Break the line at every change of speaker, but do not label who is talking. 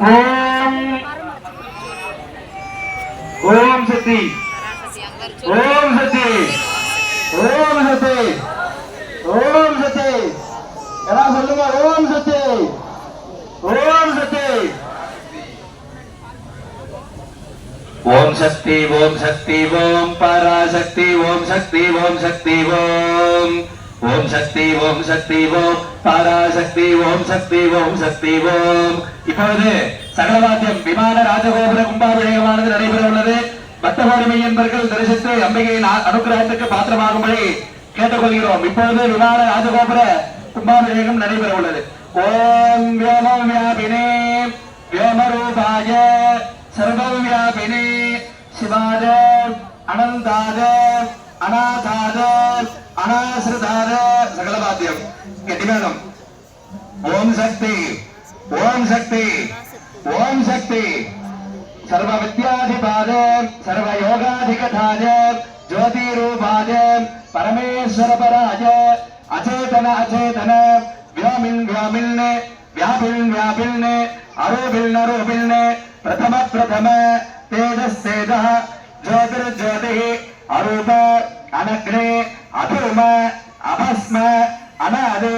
ஓம் சக்தி ஓம் சக்தி ஓம் சக்தி ஓம் சக்தி எல்லாம் சொல்லுங்க. ஓம் சக்தி ஓம் சக்தி ஓம் சக்தி ஓம் சக்தி ஓம் பராசக்தி ஓம் சக்தி ஓம் சக்தி ஓம் ஓம் சக்தி ஓம் சக்தி ஓம் பராசக்தி ஓம் சக்தி ஓம் சக்தி ஓம். இப்பொழுது சகலவாத்தியம் விமான ராஜகோபுர கும்பாபிஷேகமானது நடைபெற உள்ளது. பக்தகோடி மையன்பர்கள் தரிசித்து அம்பிகையின் அனுகிரகத்துக்கு பாத்திரமாகும்படி கேட்டுக்கொள்கிறோம். இப்பொழுது விமான ராஜகோபுர கும்பாபிஷேகம் நடைபெற உள்ளது. ஓம் வியோம வியாபினே வியோமரூபாய சர்வவியாபினே சிவாய அனந்தாய அநாதாய அநாசிரதாய சகலவாத்தியம் கெட்டிவேதம். ஓம் சக்தி ஓம் சக்தி ஓம் சக்தி சர்வ வித்யாதிபாத சர்வ யோகாதிகதாய ஜோதிரூபாய பரமேஸ்வர பராய அச்சேதன அச்சேதன வியாமின் வியாமின் வியாபின் வியாபின் அரோபின் அரோபின் பிரதம பிரதம தேஜஸ் தேஜ ஜோதிர் ஜோதி அரூப அனக்னே அபூம அபஸ்ம அநாதே